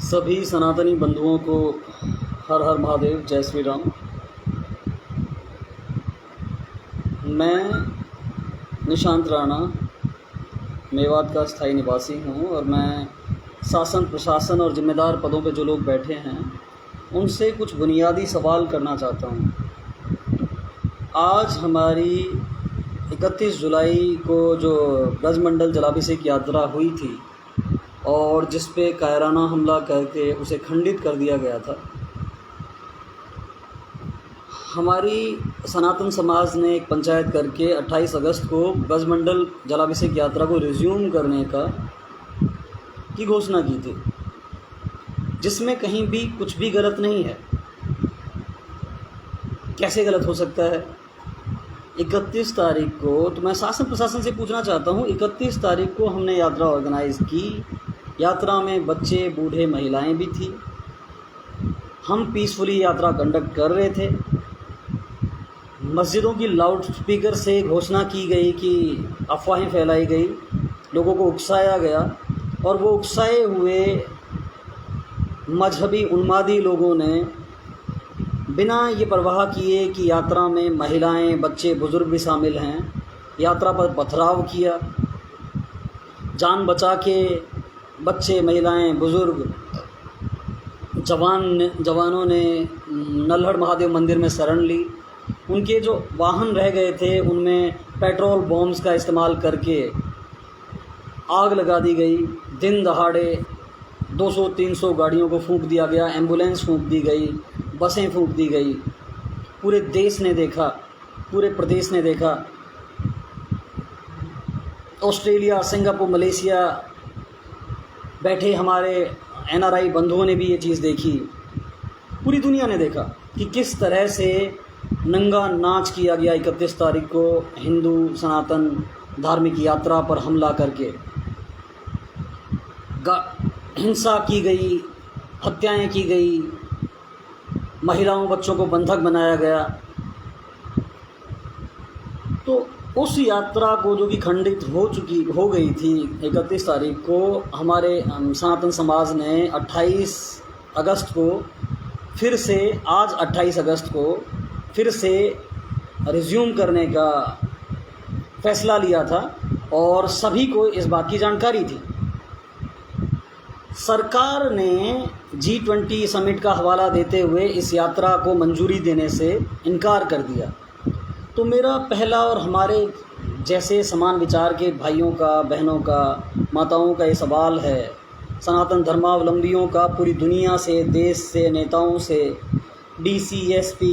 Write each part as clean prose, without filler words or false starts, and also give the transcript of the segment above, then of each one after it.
सभी सनातनी बंधुओं को हर हर महादेव, जय श्री राम। मैं निशांत राणा मेवात का स्थायी निवासी हूँ और मैं शासन प्रशासन और जिम्मेदार पदों पे जो लोग बैठे हैं उनसे कुछ बुनियादी सवाल करना चाहता हूँ। आज हमारी 31 जुलाई को जो ब्रजमंडल जलाभिषेक यात्रा हुई थी और जिस पे कायराना हमला करके उसे खंडित कर दिया गया था, हमारी सनातन समाज ने एक पंचायत करके 28 अगस्त को ब्रजमंडल जलाभिषेक यात्रा को रिज्यूम करने की घोषणा की थी, जिसमें कहीं भी कुछ भी गलत नहीं है। कैसे गलत हो सकता है? 31 तारीख को, तो मैं शासन प्रशासन से पूछना चाहता हूँ, 31 तारीख को हमने यात्रा ऑर्गेनाइज़ की। यात्रा में बच्चे, बूढ़े, महिलाएं भी थी। हम पीसफुली यात्रा कंडक्ट कर रहे थे। मस्जिदों की लाउड स्पीकर से घोषणा की गई कि अफवाहें फैलाई गई, लोगों को उकसाया गया और वो उकसाए हुए मजहबी उन्मादी लोगों ने बिना ये परवाह किए कि यात्रा में महिलाएं, बच्चे, बुज़ुर्ग भी शामिल हैं, यात्रा पर पथराव किया। जान बचा के बच्चे, महिलाएं, बुज़ुर्ग, जवानों ने नल्हड़ महादेव मंदिर में शरण ली। उनके जो वाहन रह गए थे उनमें पेट्रोल बॉम्ब्स का इस्तेमाल करके आग लगा दी गई। दिन दहाड़े 200-300 गाड़ियों को फूंक दिया गया, एम्बुलेंस फूंक दी गई, बसें फूंक दी गई। पूरे देश ने देखा, पूरे प्रदेश ने देखा। ऑस्ट्रेलिया, सिंगापुर, मलेशिया बैठे हमारे NRI बंधुओं ने भी ये चीज़ देखी। पूरी दुनिया ने देखा कि किस तरह से नंगा नाच किया गया 31 तारीख को हिंदू सनातन धार्मिक यात्रा पर हमला करके। हिंसा की गई, हत्याएं की गई, महिलाओं बच्चों को बंधक बनाया गया। तो उस यात्रा को जो कि खंडित हो गई थी 31 तारीख को, हमारे सनातन समाज ने 28 अगस्त को फिर से, आज 28 अगस्त को फिर से रिज्यूम करने का फैसला लिया था और सभी को इस बात की जानकारी थी। सरकार ने G20 समिट का हवाला देते हुए इस यात्रा को मंजूरी देने से इनकार कर दिया। तो मेरा पहला और हमारे जैसे समान विचार के भाइयों का, बहनों का, माताओं का ये सवाल है, सनातन धर्मावलंबियों का, पूरी दुनिया से, देश से, नेताओं से, DC, SP,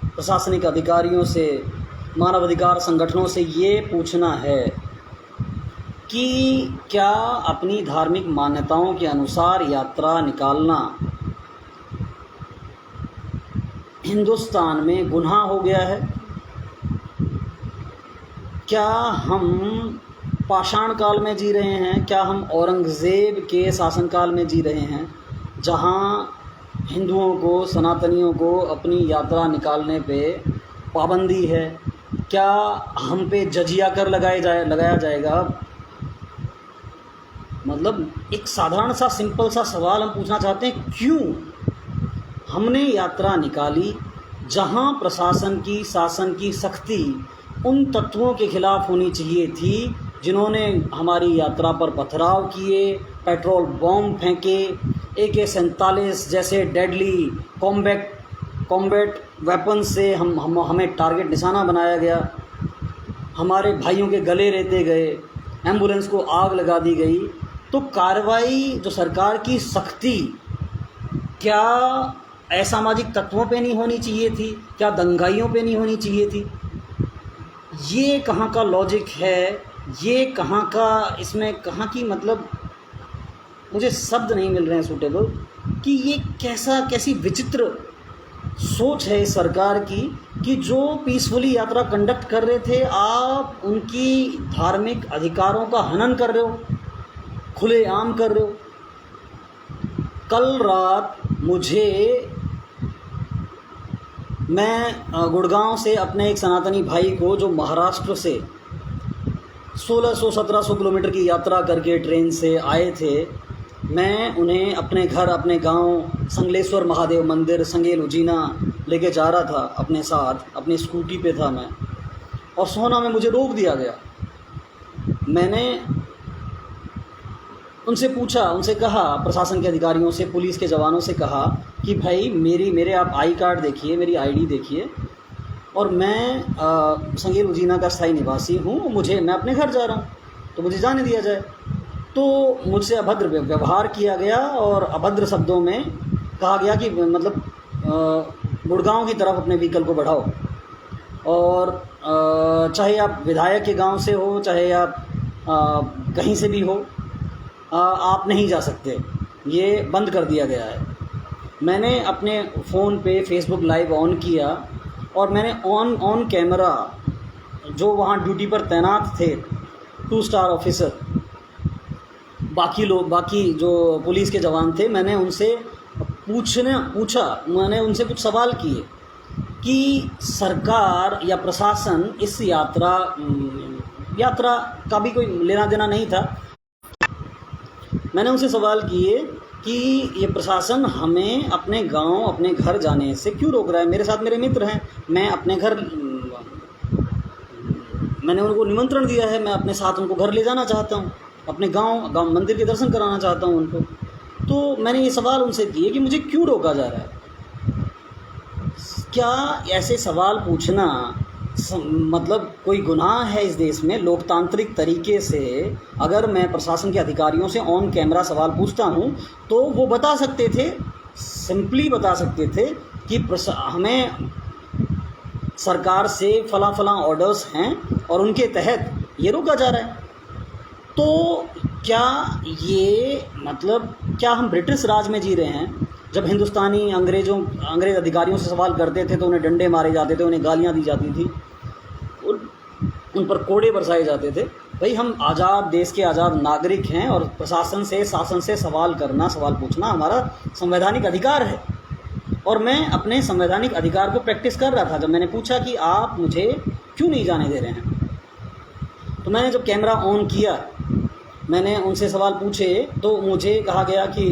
प्रशासनिक अधिकारियों से, मानवाधिकार संगठनों से ये पूछना है कि क्या अपनी धार्मिक मान्यताओं के अनुसार यात्रा निकालना हिंदुस्तान में गुनाह हो गया है? क्या हम पाषाण काल में जी रहे हैं? क्या हम औरंगज़ेब के शासनकाल में जी रहे हैं, जहां हिंदुओं को, सनातनियों को अपनी यात्रा निकालने पे पाबंदी है? क्या हम पे जजिया कर लगाया जाएगा? मतलब एक साधारण सा, सिंपल सा सवाल हम पूछना चाहते हैं, क्यों हमने यात्रा निकाली जहां प्रशासन की, शासन की सख्ती उन तत्वों के खिलाफ होनी चाहिए थी जिन्होंने हमारी यात्रा पर पथराव किए, पेट्रोल बॉम्ब फेंके, AK-47 जैसे डेडली कॉम्बैट वेपन से हमें टारगेट निशाना बनाया गया, हमारे भाइयों के गले रेते गए, एम्बुलेंस को आग लगा दी गई। तो कार्रवाई जो सरकार की सख्ती, क्या असामाजिक तत्वों पे नहीं होनी चाहिए थी? क्या दंगाइयों पे नहीं होनी चाहिए थी? ये कहाँ का लॉजिक है? ये कहाँ का, इसमें कहाँ की, मतलब मुझे शब्द नहीं मिल रहे हैं सूटेबल कि ये कैसी विचित्र सोच है इस सरकार की कि जो पीसफुली यात्रा कंडक्ट कर रहे थे, आप उनकी धार्मिक अधिकारों का हनन कर रहे हो, खुलेआम कर रहे हो। कल रात मैं गुड़गांव से अपने एक सनातनी भाई को, जो महाराष्ट्र से 1600-1700 किलोमीटर की यात्रा करके ट्रेन से आए थे, मैं उन्हें अपने घर, अपने गांव संगलेश्वर महादेव मंदिर संगेल उजीना लेके जा रहा था अपने साथ, अपनी स्कूटी पे था मैं, और सोना में मुझे रोक दिया गया। मैंने उनसे पूछा, उनसे कहा, प्रशासन के अधिकारियों से, पुलिस के जवानों से कहा कि भाई मेरे आप आई कार्ड देखिए, मेरी आईडी देखिए, और मैं संगेल उजीना का स्थायी निवासी हूँ, मैं अपने घर जा रहा हूँ, तो मुझे जाने दिया जाए। तो मुझसे अभद्र व्यवहार किया गया और अभद्र शब्दों में कहा गया कि मतलब गुड़गांव की तरफ अपने व्हीकल को बढ़ाओ, और चाहे आप विधायक के गांव से हो, चाहे आप कहीं से भी हो, आप नहीं जा सकते, ये बंद कर दिया गया है। मैंने अपने फ़ोन पे फेसबुक लाइव ऑन किया और मैंने ऑन कैमरा जो वहाँ ड्यूटी पर तैनात थे 2 स्टार ऑफिसर, बाकी जो पुलिस के जवान थे, मैंने उनसे मैंने उनसे कुछ सवाल किए कि सरकार या प्रशासन इस यात्रा का भी कोई लेना देना नहीं था। मैंने उनसे सवाल किए कि ये प्रशासन हमें अपने गांव, अपने घर जाने से क्यों रोक रहा है। मेरे साथ मेरे मित्र हैं, मैं अपने घर, मैंने उनको निमंत्रण दिया है, मैं अपने साथ उनको घर ले जाना चाहता हूँ, अपने गांव मंदिर के दर्शन कराना चाहता हूँ उनको। तो मैंने ये सवाल उनसे किए कि मुझे क्यों रोका जा रहा है। क्या ऐसे सवाल पूछना मतलब कोई गुनाह है इस देश में? लोकतांत्रिक तरीके से अगर मैं प्रशासन के अधिकारियों से ऑन कैमरा सवाल पूछता हूं तो वो बता सकते थे, सिंपली बता सकते थे कि हमें सरकार से फला ऑर्डर्स हैं और उनके तहत ये रोका जा रहा है। तो क्या ये मतलब क्या हम ब्रिटिश राज में जी रहे हैं? जब हिंदुस्तानी अंग्रेज़ अधिकारियों से सवाल करते थे तो उन्हें डंडे मारे जाते थे, उन्हें गालियाँ दी जाती थी, उन पर कोड़े बरसाए जाते थे। भाई हम आज़ाद देश के आज़ाद नागरिक हैं और प्रशासन से, शासन से सवाल पूछना हमारा संवैधानिक अधिकार है, और मैं अपने संवैधानिक अधिकार को प्रैक्टिस कर रहा था। जब मैंने पूछा कि आप मुझे क्यों नहीं जाने दे रहे हैं, तो मैंने जब कैमरा ऑन किया, मैंने उनसे सवाल पूछे, तो मुझे कहा गया कि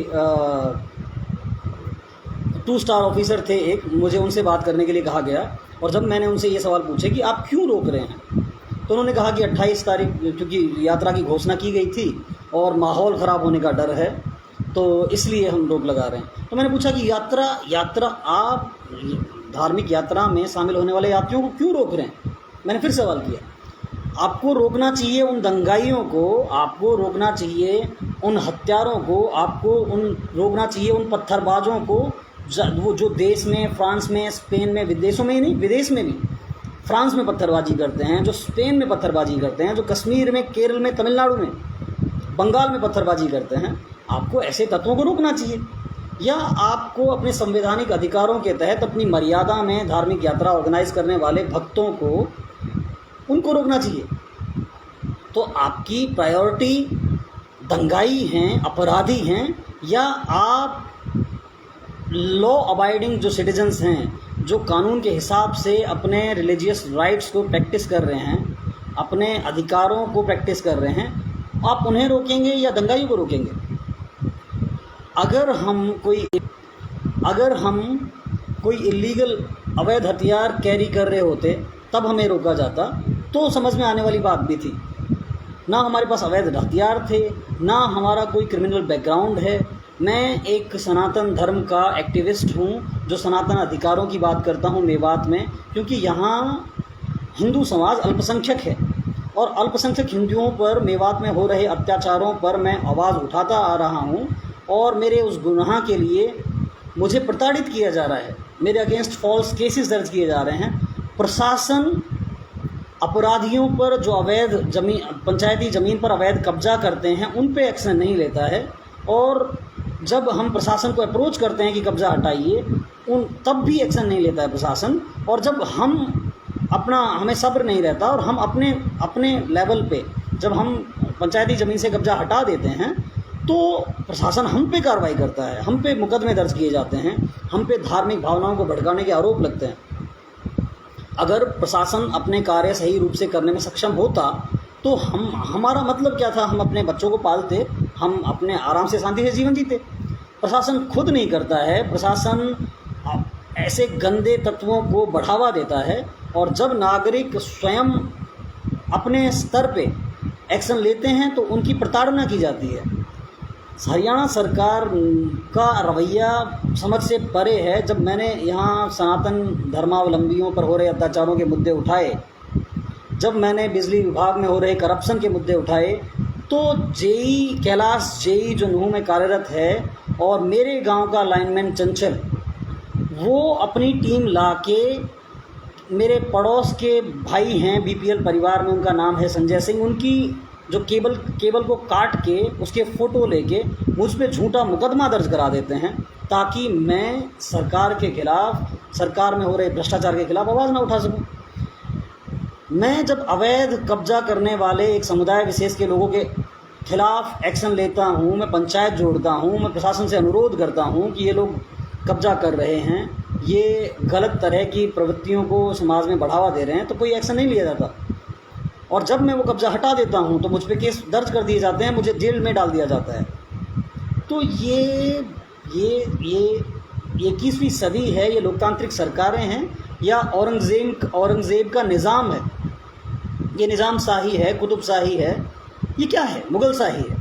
2 स्टार ऑफिसर थे एक, मुझे उनसे बात करने के लिए कहा गया। और जब मैंने उनसे ये सवाल पूछे कि आप क्यों रोक रहे हैं, तो उन्होंने कहा कि 28 तारीख क्योंकि यात्रा की घोषणा की गई थी और माहौल ख़राब होने का डर है, तो इसलिए हम रोक लगा रहे हैं। तो मैंने पूछा कि यात्रा आप धार्मिक यात्रा में शामिल होने वाले यात्रियों को क्यों रोक रहे हैं? मैंने फिर सवाल किया। आपको रोकना चाहिए उन दंगाइयों को, आपको रोकना चाहिए उन हत्यारों को, आपको रोकना चाहिए उन पत्थरबाजों को, वो जो देश में, फ्रांस में, स्पेन में, विदेशों में ही नहीं, विदेश में भी, फ्रांस में पत्थरबाजी करते हैं, जो स्पेन में पत्थरबाजी करते हैं, जो कश्मीर में, केरल में, तमिलनाडु में, बंगाल में पत्थरबाजी करते हैं। आपको ऐसे तत्वों को रोकना चाहिए, या आपको अपने संवैधानिक अधिकारों के तहत अपनी मर्यादा में धार्मिक यात्रा ऑर्गेनाइज करने वाले भक्तों को, उनको रोकना चाहिए। तो आपकी प्रायोरिटी दंगाई हैं, अपराधी हैं, या आप लॉ अबाइडिंग जो सिटीजन्स हैं, जो कानून के हिसाब से अपने रिलीजियस राइट्स को प्रैक्टिस कर रहे हैं, अपने अधिकारों को प्रैक्टिस कर रहे हैं, आप उन्हें रोकेंगे या दंगाइयों को रोकेंगे? अगर हम कोई इलीगल अवैध हथियार कैरी कर रहे होते तब हमें रोका जाता तो समझ में आने वाली बात भी थी। ना हमारे पास अवैध हथियार थे, ना हमारा कोई क्रिमिनल बैकग्राउंड है। मैं एक सनातन धर्म का एक्टिविस्ट हूँ जो सनातन अधिकारों की बात करता हूँ मेवात में, क्योंकि यहाँ हिंदू समाज अल्पसंख्यक है और अल्पसंख्यक हिंदुओं पर मेवात में हो रहे अत्याचारों पर मैं आवाज़ उठाता आ रहा हूँ, और मेरे उस गुनाह के लिए मुझे प्रताड़ित किया जा रहा है, मेरे अगेंस्ट फॉल्स केसेस दर्ज किए जा रहे हैं। प्रशासन अपराधियों पर जो अवैध पंचायती ज़मीन पर अवैध कब्जा करते हैं उन पे एक्शन नहीं लेता है, और जब हम प्रशासन को अप्रोच करते हैं कि कब्ज़ा हटाइए, तब भी एक्शन नहीं लेता है प्रशासन। और जब हमें सब्र नहीं रहता और हम अपने लेवल पे जब हम पंचायती ज़मीन से कब्ज़ा हटा देते हैं तो प्रशासन हम पे कार्रवाई करता है, हम पे मुकदमे दर्ज किए जाते हैं, हम पे धार्मिक भावनाओं को भड़काने के आरोप लगते हैं। अगर प्रशासन अपने कार्य सही रूप से करने में सक्षम होता तो हमारा मतलब क्या था? हम अपने बच्चों को पालते हम अपने आराम से शांति से जीवन जीते। प्रशासन खुद नहीं करता है, प्रशासन ऐसे गंदे तत्वों को बढ़ावा देता है, और जब नागरिक स्वयं अपने स्तर पे एक्शन लेते हैं तो उनकी प्रताड़ना की जाती है। हरियाणा सरकार का रवैया समझ से परे है। जब मैंने यहाँ सनातन धर्मावलंबियों पर हो रहे अत्याचारों के मुद्दे उठाए, जब मैंने बिजली विभाग में हो रहे करप्शन के मुद्दे उठाए, तो जेई कैलाश जेई जो नूह में कार्यरत है और मेरे गांव का लाइनमैन चंचल, वो अपनी टीम ला के, मेरे पड़ोस के भाई हैं बीपीएल परिवार में, उनका नाम है संजय सिंह, उनकी जो केबल को काट के उसके फ़ोटो लेके मुझ पे झूठा मुकदमा दर्ज करा देते हैं, ताकि मैं सरकार के ख़िलाफ़, सरकार में हो रहे भ्रष्टाचार के ख़िलाफ़ आवाज़ ना उठा सकूं। मैं जब अवैध कब्जा करने वाले एक समुदाय विशेष के लोगों के खिलाफ़ एक्शन लेता हूँ, मैं पंचायत जोड़ता हूँ, मैं प्रशासन से अनुरोध करता हूँ कि ये लोग कब्जा कर रहे हैं, ये गलत तरह की प्रवृत्तियों को समाज में बढ़ावा दे रहे हैं, तो कोई एक्शन नहीं लिया जाता। और जब मैं वो कब्जा हटा देता हूँ तो मुझ पे केस दर्ज कर दिए जाते हैं, मुझे जेल में डाल दिया जाता है। तो ये 21वीं सदी है, ये लोकतांत्रिक सरकारें हैं या औरंगज़ेब का निज़ाम है? ये निज़ाम शाही है, कुतुब शाही है, ये क्या है? मुग़ल शाही है।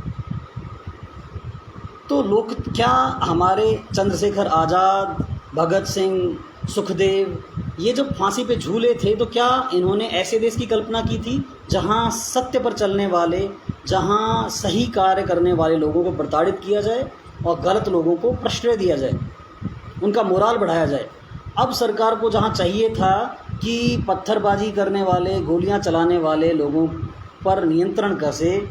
तो लोग क्या हमारे चंद्रशेखर आज़ाद, भगत सिंह, सुखदेव, ये जब फांसी पे झूले थे तो क्या इन्होंने ऐसे देश की कल्पना की थी जहां सत्य पर चलने वाले, जहां सही कार्य करने वाले लोगों को प्रताड़ित किया जाए और गलत लोगों को प्रश्रय दिया जाए, उनका मोराल बढ़ाया जाए? अब सरकार को जहां चाहिए था कि पत्थरबाजी करने वाले, गोलियां चलाने वाले लोगों पर नियंत्रण कसे,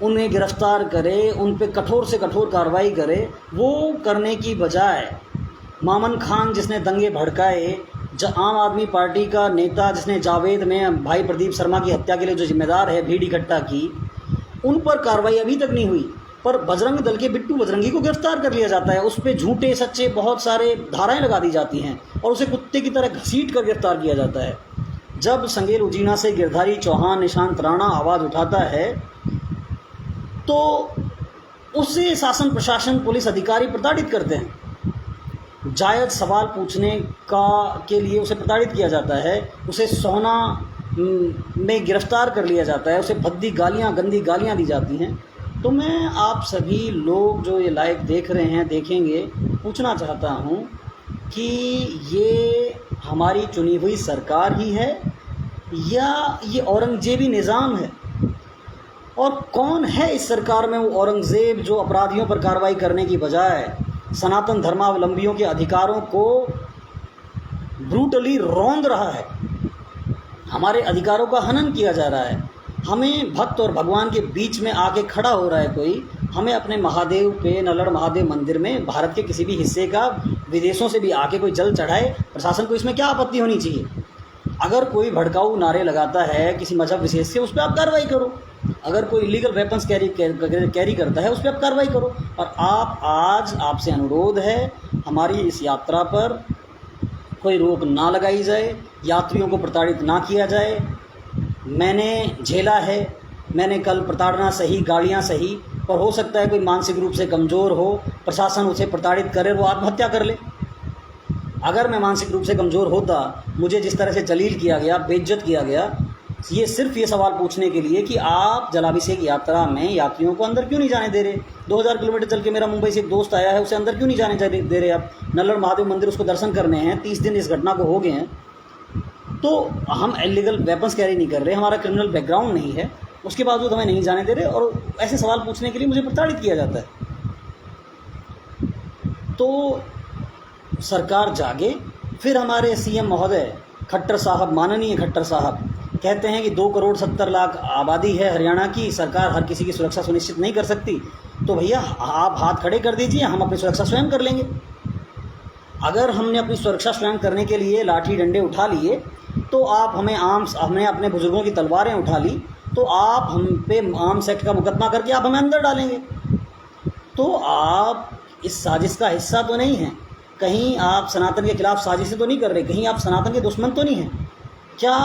उन्हें गिरफ्तार करे, उन पे कठोर से कठोर कार्रवाई करे, वो करने की बजाय मामन खान जिसने दंगे भड़काए, आम आदमी पार्टी का नेता जिसने जावेद में भाई प्रदीप शर्मा की हत्या के लिए जो जिम्मेदार है भीड़ इकट्ठा की, उन पर कार्रवाई अभी तक नहीं हुई। पर बजरंग दल के बिट्टू बजरंगी को गिरफ्तार कर लिया जाता है, उस पर झूठे सच्चे बहुत सारे धाराएं लगा दी जाती हैं और उसे कुत्ते की तरह घसीट कर गिरफ्तार किया जाता है। जब संगेल उजीना से गिरधारी चौहान, निशांत राणा आवाज़ उठाता है तो उससे शासन, प्रशासन, पुलिस अधिकारी प्रताड़ित करते हैं। जायज़ सवाल पूछने के लिए उसे प्रताड़ित किया जाता है, उसे सोना में गिरफ्तार कर लिया जाता है, उसे भद्दी गालियाँ, गंदी गालियाँ दी जाती हैं। तो मैं आप सभी लोग जो ये लाइव देख रहे हैं, देखेंगे, पूछना चाहता हूँ कि ये हमारी चुनी हुई सरकार ही है या ये औरंगजेबी निज़ाम है? और कौन है इस सरकार में वो औरंगज़ेब जो अपराधियों पर कार्रवाई करने की बजाय सनातन धर्मावलंबियों के अधिकारों को ब्रूटली रौंद रहा है? हमारे अधिकारों का हनन किया जा रहा है, हमें भक्त और भगवान के बीच में आके खड़ा हो रहा है कोई, हमें अपने महादेव पे, नलड़ महादेव मंदिर में भारत के किसी भी हिस्से का विदेशों से भी आके कोई जल चढ़ाए, प्रशासन को इसमें क्या आपत्ति होनी चाहिए? अगर कोई भड़काऊ नारे लगाता है किसी मजहब विशेष से, उस पर आप कार्रवाई करो। अगर कोई इलीगल वेपन्स कैरी करता है, उस पर आप कार्रवाई करो। और आज आपसे अनुरोध है, हमारी इस यात्रा पर कोई रोक ना लगाई जाए, यात्रियों को प्रताड़ित ना किया जाए। मैंने झेला है, मैंने कल प्रताड़ना सही, गालियाँ सही, पर हो सकता है कोई मानसिक रूप से कमज़ोर हो, प्रशासन उसे प्रताड़ित करे, वो आत्महत्या कर ले। अगर मैं मानसिक रूप से कमज़ोर होता, मुझे जिस तरह से जलील किया गया, बेइज्जत किया गया, ये सिर्फ ये सवाल पूछने के लिए कि आप जलाभिषेक यात्रा में यात्रियों को अंदर क्यों नहीं जाने दे रहे? 2000 किलोमीटर चल के मेरा मुंबई से एक दोस्त आया है, उसे अंदर क्यों नहीं जाने दे रहे आप? नल्लड़ महादेव मंदिर उसको दर्शन करने हैं, 30 दिन इस घटना को हो गए हैं, तो हम इलीगल वेपन्स कैरी नहीं कर रहे, हमारा क्रिमिनल बैकग्राउंड नहीं है, उसके बावजूद हमें नहीं जाने दे रहे, और ऐसे सवाल पूछने के लिए मुझे प्रताड़ित किया जाता है। तो सरकार जागे। फिर हमारे सीएम महोदय खट्टर साहब, माननीय खट्टर साहब कहते हैं कि 2,70,00,000 आबादी है हरियाणा की, सरकार हर किसी की सुरक्षा सुनिश्चित नहीं कर सकती। तो भैया आप हाथ खड़े कर दीजिए, हम अपनी सुरक्षा स्वयं कर लेंगे। अगर हमने अपनी सुरक्षा स्वयं करने के लिए लाठी डंडे उठा लिए, तो आप हमने अपने बुजुर्गों की तलवारें उठा ली, तो आप हम पे आर्म्स एक्ट का मुकदमा करके आप हमें अंदर डालेंगे। तो आप इस साजिश का हिस्सा तो नहीं हैं, कहीं आप सनातन के खिलाफ साजिशें तो नहीं कर रहे, कहीं आप सनातन के दुश्मन तो नहीं हैं? क्या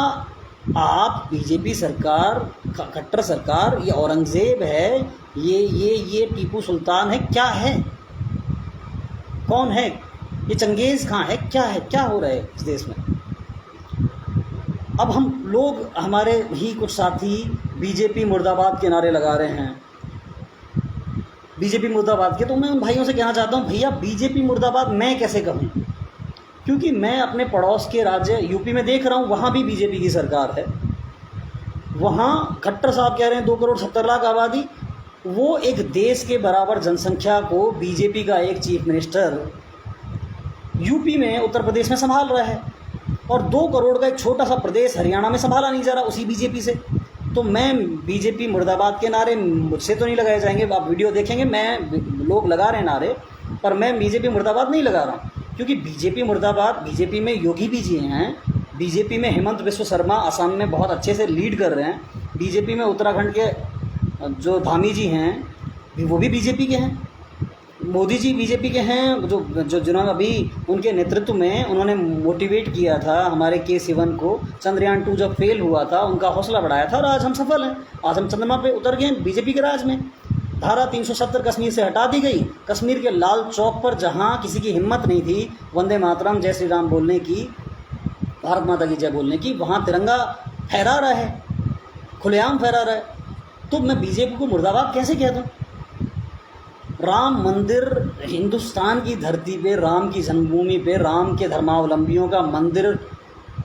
आप बीजेपी सरकार, खट्टर सरकार, ये औरंगज़ेब है, ये टीपू सुल्तान है, क्या है, कौन है, ये चंगेज़ खां है, क्या है, क्या हो रहा है इस देश में। अब हम लोग, हमारे ही कुछ साथी बीजेपी मुर्दाबाद के नारे लगा रहे हैं, बीजेपी मुर्दाबाद के। तो मैं उन भाइयों से कहना चाहता हूँ, भैया बीजेपी मुर्दाबाद मैं कैसे कहूँ, क्योंकि मैं अपने पड़ोस के राज्य यूपी में देख रहा हूँ, वहाँ भी बीजेपी की सरकार है। वहाँ खट्टर साहब कह रहे हैं 2 करोड़ 70 लाख आबादी, वो एक देश के बराबर जनसंख्या को बीजेपी का एक चीफ मिनिस्टर यूपी में, उत्तर प्रदेश में संभाल रहा है, और 2 करोड़ का एक छोटा सा प्रदेश हरियाणा में संभाला नहीं जा रहा उसी बीजेपी से। तो मैं बीजेपी मुर्दाबाद के नारे मुझसे तो नहीं लगाए जाएंगे, आप वीडियो देखेंगे, मैं लोग लगा रहे हैं नारे, पर मैं बीजेपी मुर्दाबाद नहीं लगा रहा हूँ, क्योंकि बीजेपी मुर्दाबाद, बीजेपी में योगी भी जी हैं, बीजेपी में हेमंत बिस्व शर्मा असम में बहुत अच्छे से लीड कर रहे हैं, बीजेपी में उत्तराखंड के जो धामी जी हैं वो भी बीजेपी के हैं, मोदी जी बीजेपी के हैं, जो जिन्होंने अभी उनके नेतृत्व में उन्होंने मोटिवेट किया था हमारे K-7 को, चंद्रयान 2 जब फेल हुआ था उनका हौसला बढ़ाया था, और आज हम सफल हैं, आज हम चंद्रमा पे उतर गए बीजेपी के राज में। धारा 370 कश्मीर से हटा दी गई, कश्मीर के लाल चौक पर जहाँ किसी की हिम्मत नहीं थी वंदे मातरम, जय श्री राम बोलने की, भारत माता की जय बोलने की, वहाँ तिरंगा फहरा रहा है, खुलेआम फहरा रहा है। तो मैं बीजेपी को मुर्दाबाद कैसे कह दूँ। राम मंदिर, हिंदुस्तान की धरती पे, राम की जन्मभूमि पे, राम के धर्मावलंबियों का मंदिर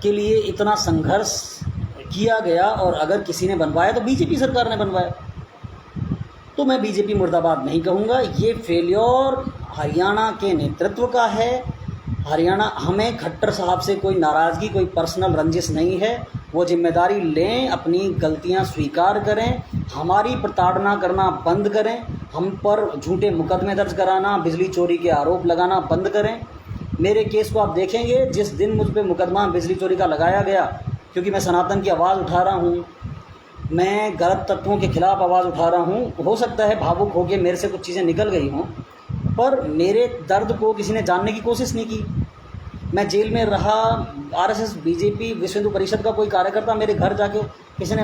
के लिए इतना संघर्ष किया गया, और अगर किसी ने बनवाया तो बीजेपी सरकार ने बनवाया। तो मैं बीजेपी मुर्दाबाद नहीं कहूँगा, ये फेल्योर हरियाणा के नेतृत्व का है। हरियाणा, हमें खट्टर साहब से कोई नाराज़गी, कोई पर्सनल रंजिश नहीं है, वो जिम्मेदारी लें, अपनी गलतियां स्वीकार करें, हमारी प्रताड़ना करना बंद करें, हम पर झूठे मुकदमे दर्ज कराना, बिजली चोरी के आरोप लगाना बंद करें। मेरे केस को आप देखेंगे, जिस दिन मुझ पर मुकदमा बिजली चोरी का लगाया गया, क्योंकि मैं सनातन की आवाज़ उठा रहा हूँ, मैं गलत तत्वों के खिलाफ आवाज़ उठा रहा हूँ, हो सकता है भावुक होकर मेरे से कुछ चीज़ें निकल गई हों, पर मेरे दर्द को किसी ने जानने की कोशिश नहीं की। मैं जेल में रहा, RSS, बीजेपी, विश्व हिंदू परिषद का कोई कार्यकर्ता मेरे घर जाके किसी ने